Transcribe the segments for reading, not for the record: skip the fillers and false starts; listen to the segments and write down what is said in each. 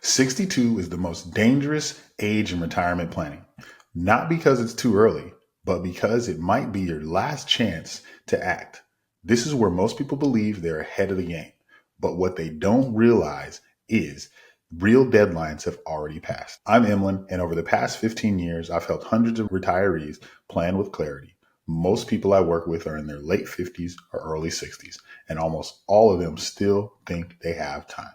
62 is the most dangerous age in retirement planning, not because it's too early, but because it might be your last chance to act. This is where most people believe they're ahead of the game, but what they don't realize is real deadlines have already passed. I'm Emlyn, and over the past 15 years, I've helped hundreds of retirees plan with clarity. Most people I work with are in their late 50s or early 60s, and almost all of them still think they have time.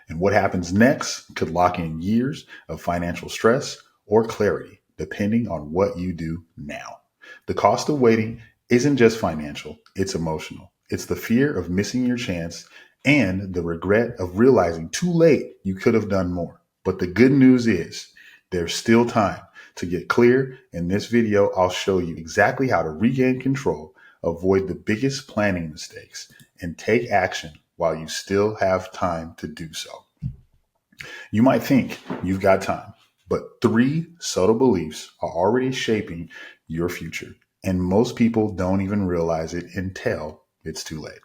And what happens next could lock in years of financial stress or clarity, depending on what you do now. The cost of waiting isn't just financial, it's emotional. It's the fear of missing your chance and the regret of realizing too late you could have done more. But the good news is there's still time to get clear. In this video, I'll show you exactly how to regain control, avoid the biggest planning mistakes, and take action while you still have time to do so. You might think you've got time, but 3 subtle beliefs are already shaping your future. And most people don't even realize it until it's too late.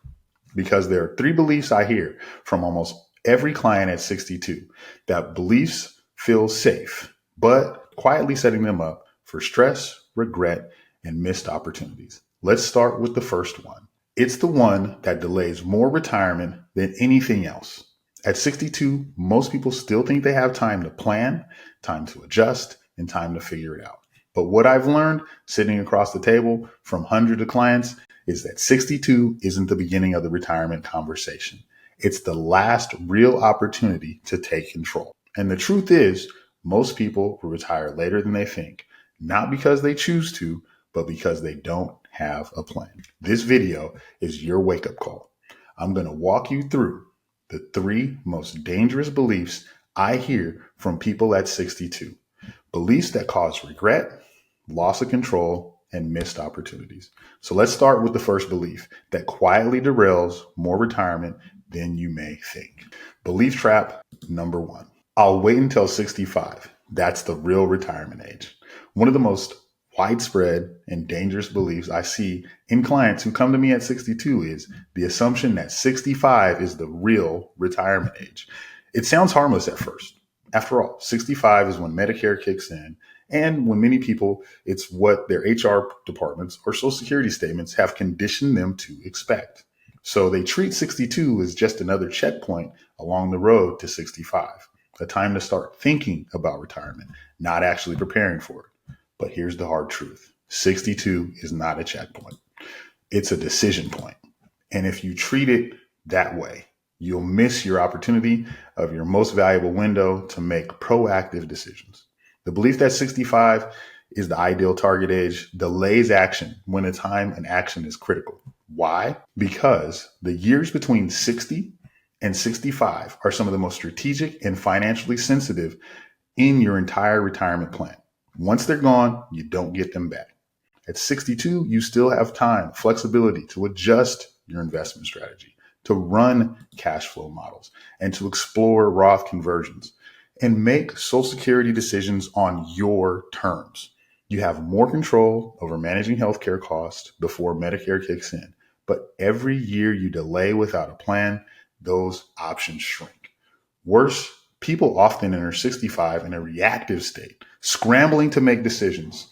Because there are 3 beliefs I hear from almost every client at 62 that beliefs feel safe, but quietly setting them up for stress, regret, and missed opportunities. Let's start with the first one. It's the one that delays more retirement than anything else. At 62, most people still think they have time to plan, time to adjust, and time to figure it out. But what I've learned sitting across the table from hundreds of clients is that 62 isn't the beginning of the retirement conversation. It's the last real opportunity to take control. And the truth is, most people will retire later than they think, not because they choose to, but because they don't have a plan. This video is your wake-up call. I'm going to walk you through the 3 most dangerous beliefs I hear from people at 62. Beliefs that cause regret, loss of control, and missed opportunities. So let's start with the first belief that quietly derails more retirement than you may think. Belief trap number 1. I'll wait until 65. That's the real retirement age. One of the most widespread and dangerous beliefs I see in clients who come to me at 62 is the assumption that 65 is the real retirement age. It sounds harmless at first. After all, 65 is when Medicare kicks in, and when many people, it's what their HR departments or Social Security statements have conditioned them to expect. So they treat 62 as just another checkpoint along the road to 65, a time to start thinking about retirement, not actually preparing for it. But here's the hard truth. 62 is not a checkpoint. It's a decision point. And if you treat it that way, you'll miss your opportunity of your most valuable window to make proactive decisions. The belief that 65 is the ideal target age delays action when a time and action is critical. Why? Because the years between 60 and 65 are some of the most strategic and financially sensitive in your entire retirement plan. Once they're gone, you don't get them back. At 62, you still have time, flexibility to adjust your investment strategy, to run cash flow models, and to explore Roth conversions and make Social Security decisions on your terms. You have more control over managing healthcare costs before Medicare kicks in. But every year you delay without a plan, those options shrink. Worse, people often enter 65 in a reactive state, scrambling to make decisions.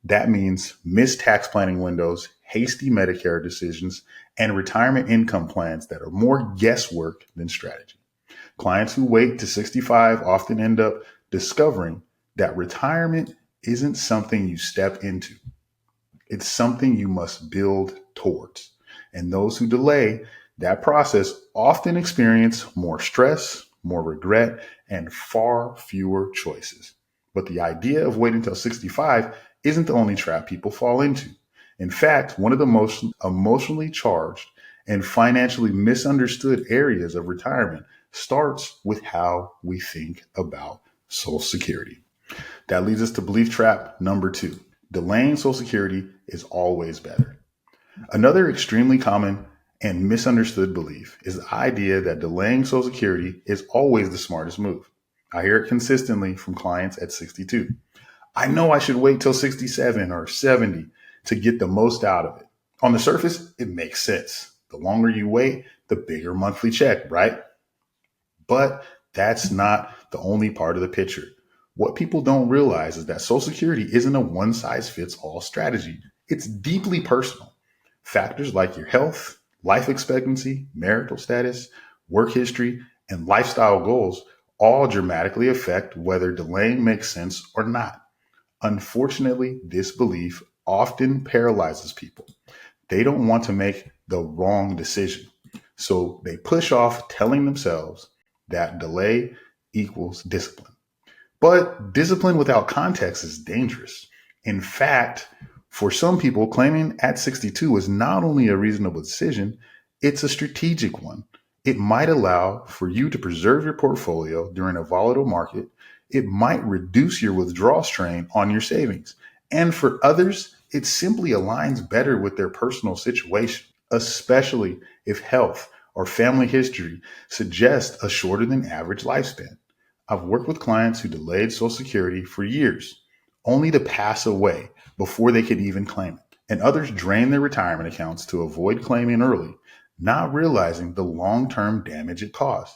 That means missed tax planning windows, hasty Medicare decisions, and retirement income plans that are more guesswork than strategy. Clients who wait to 65 often end up discovering that retirement isn't something you step into. It's something you must build towards. And those who delay that process often experience more stress, more regret, and far fewer choices. But the idea of waiting until 65 isn't the only trap people fall into. In fact, one of the most emotionally charged and financially misunderstood areas of retirement starts with how we think about Social Security. That leads us to belief trap number 2. Delaying Social Security is always better. Another extremely common and misunderstood belief is the idea that delaying Social Security is always the smartest move. I hear it consistently from clients at 62. I know I should wait till 67 or 70 to get the most out of it. On the surface, it makes sense. The longer you wait, the bigger monthly check, right? But That's not the only part of the picture. What people don't realize is that Social Security isn't a one size fits all strategy. It's deeply personal. Factors like your health, life expectancy, marital status, work history, and lifestyle goals all dramatically affect whether delaying makes sense or not. Unfortunately, this belief often paralyzes people. They don't want to make the wrong decision. So they push off telling themselves that delay equals discipline. But discipline without context is dangerous. In fact, for some people, claiming at 62 is not only a reasonable decision, it's a strategic one. It might allow for you to preserve your portfolio during a volatile market. It might reduce your withdrawal strain on your savings. And for others, it simply aligns better with their personal situation, especially if health or family history suggests a shorter than average lifespan. I've worked with clients who delayed Social Security for years, only to pass away before they could even claim it. And others drained their retirement accounts to avoid claiming early, not realizing the long term damage it caused.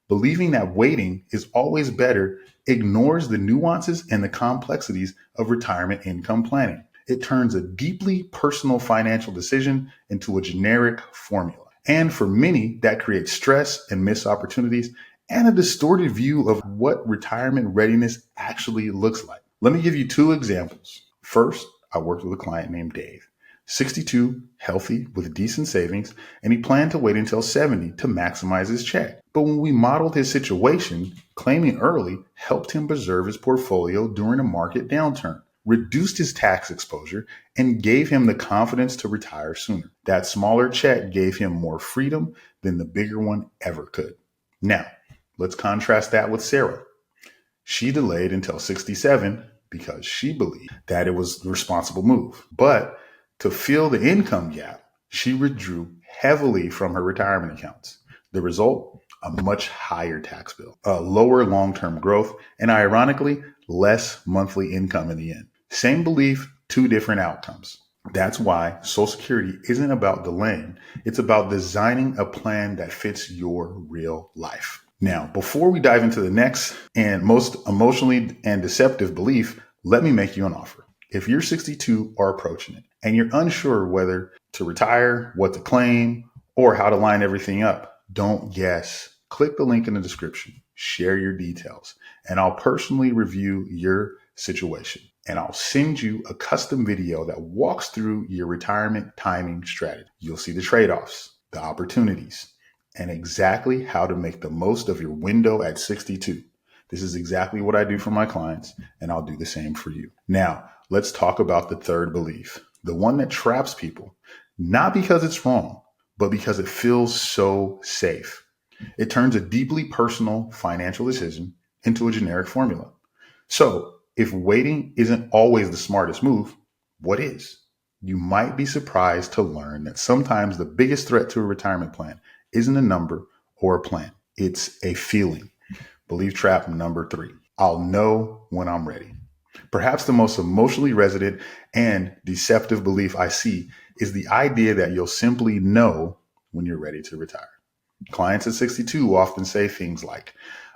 Believing that waiting is always better ignores the nuances and the complexities of retirement income planning. It turns a deeply personal financial decision into a generic formula. And for many, that creates stress and missed opportunities and a distorted view of what retirement readiness actually looks like. Let me give you two examples. First, I worked with a client named Dave, 62, healthy, with decent savings, and he planned to wait until 70 to maximize his check. But when we modeled his situation, claiming early helped him preserve his portfolio during a market downturn, reduced his tax exposure, and gave him the confidence to retire sooner. That smaller check gave him more freedom than the bigger one ever could. Now, let's contrast that with Sarah. She delayed until 67 because she believed that it was the responsible move. But to fill the income gap, she withdrew heavily from her retirement accounts. The result, a much higher tax bill, a lower long-term growth, and ironically, less monthly income in the end. Same belief, two different outcomes. That's why Social Security isn't about delaying. It's about designing a plan that fits your real life. Now, before we dive into the next and most emotionally and deceptive belief, let me make you an offer. If you're 62 or approaching it and you're unsure whether to retire, what to claim, or how to line everything up, don't guess. Click the link in the description, share your details, and I'll personally review your situation. And I'll send you a custom video that walks through your retirement timing strategy. You'll see the trade-offs, the opportunities, and exactly how to make the most of your window at 62. This is exactly what I do for my clients, and I'll do the same for you. Now, let's talk about the third belief, the one that traps people, not because it's wrong, but because it feels so safe. It turns a deeply personal financial decision into a generic formula. So, if waiting isn't always the smartest move, what is? You might be surprised to learn that sometimes the biggest threat to a retirement plan isn't a number or a plan. It's a feeling. Belief trap number 3. I'll know when I'm ready. Perhaps the most emotionally resonant and deceptive belief I see is the idea that you'll simply know when you're ready to retire. Clients at 62 often say things like,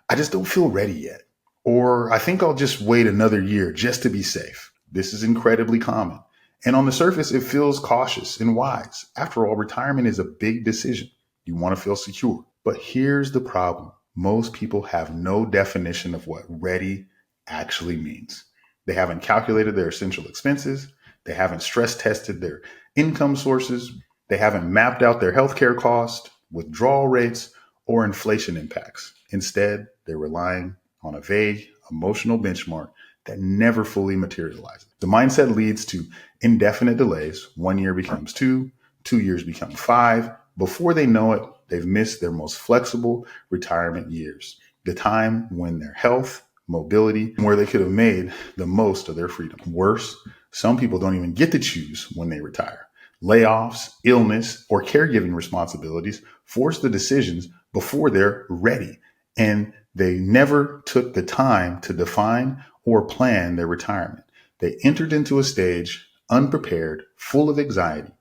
I just don't feel ready yet. Or I think I'll just wait another year just to be safe. This is incredibly common. And on the surface, it feels cautious and wise. After all, retirement is a big decision. You want to feel secure. But here's the problem. Most people have no definition of what ready actually means. They haven't calculated their essential expenses. They haven't stress tested their income sources. They haven't mapped out their healthcare costs, withdrawal rates, or inflation impacts. Instead, they're relying on a vague, emotional benchmark that never fully materializes. The mindset leads to indefinite delays. 1 year becomes 2, 2 years become 5. Before they know it, they've missed their most flexible retirement years, the time when their health, mobility, and where they could have made the most of their freedom. Worse, some people don't even get to choose when they retire. Layoffs, illness, or caregiving responsibilities force the decisions before they're ready, and they never took the time to define or plan their retirement. They entered into a stage unprepared, full of anxiety.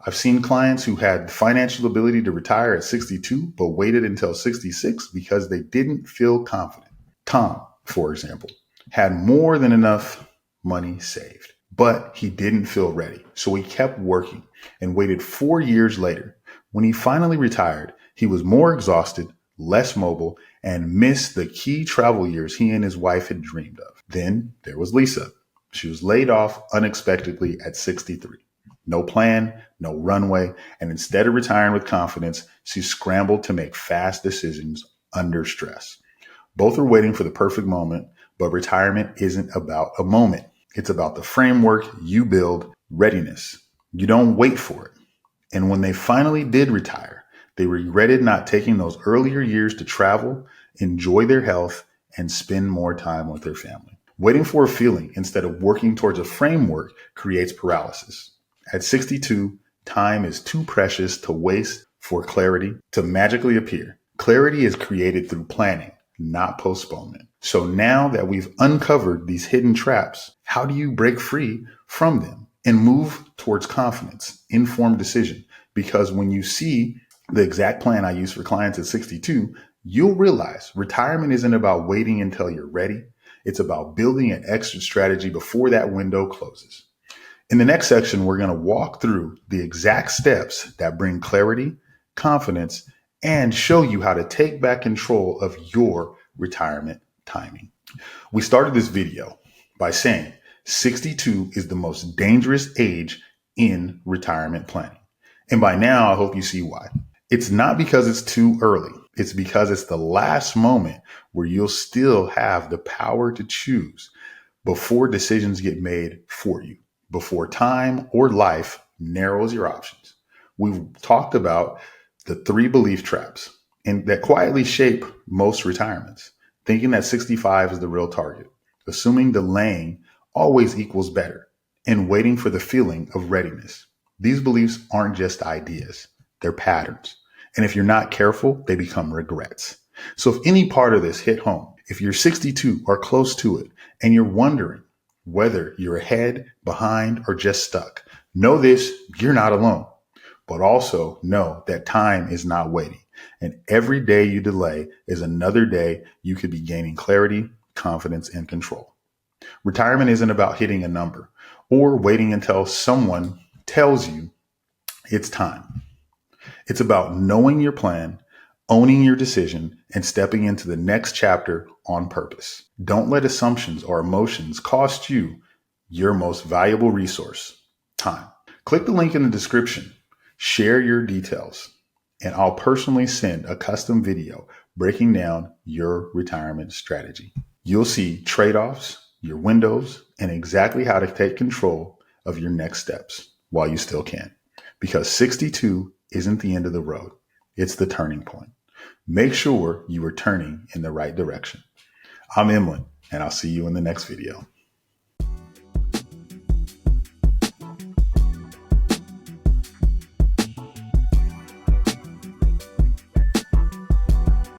I've seen clients who had financial ability to retire at 62, but waited until 66 because they didn't feel confident. Tom, for example, had more than enough money saved, but he didn't feel ready. So he kept working and waited 4 years later. When he finally retired, he was more exhausted, less mobile, and missed the key travel years he and his wife had dreamed of. Then there was Lisa. She was laid off unexpectedly at 63. No plan, no runway, and instead of retiring with confidence, she scrambled to make fast decisions under stress. Both are waiting for the perfect moment, but retirement isn't about a moment. It's about the framework you build, readiness. You don't wait for it. And when they finally did retire, they regretted not taking those earlier years to travel, enjoy their health, and spend more time with their family. Waiting for a feeling instead of working towards a framework creates paralysis. At 62, time is too precious to waste for clarity to magically appear. Clarity is created through planning, not postponement. So now that we've uncovered these hidden traps, how do you break free from them and move towards confidence, informed decision? Because when you see the exact plan I use for clients at 62, you'll realize retirement isn't about waiting until you're ready. It's about building an exit strategy before that window closes. In the next section, we're going to walk through the exact steps that bring clarity, confidence, and show you how to take back control of your retirement timing. We started this video by saying 62 is the most dangerous age in retirement planning. And by now, I hope you see why. It's not because it's too early. It's because it's the last moment where you'll still have the power to choose before decisions get made for you, before time or life narrows your options. We've talked about the 3 belief traps and that quietly shape most retirements. Thinking that 65 is the real target, assuming delaying always equals better, and waiting for the feeling of readiness. These beliefs aren't just ideas, they're patterns. And if you're not careful, they become regrets. So if any part of this hit home, if you're 62 or close to it, and you're wondering whether you're ahead, behind, or just stuck, know this, you're not alone. But also know that time is not waiting. And every day you delay is another day you could be gaining clarity, confidence, and control. Retirement isn't about hitting a number or waiting until someone tells you it's time. It's about knowing your plan, owning your decision, and stepping into the next chapter on purpose. Don't let assumptions or emotions cost you your most valuable resource, time. Click the link in the description, share your details, and I'll personally send a custom video breaking down your retirement strategy. You'll see trade-offs, your windows, and exactly how to take control of your next steps while you still can. Because 62 isn't the end of the road. It's the turning point. Make sure you are turning in the right direction. I'm Emlyn, and I'll see you in the next video.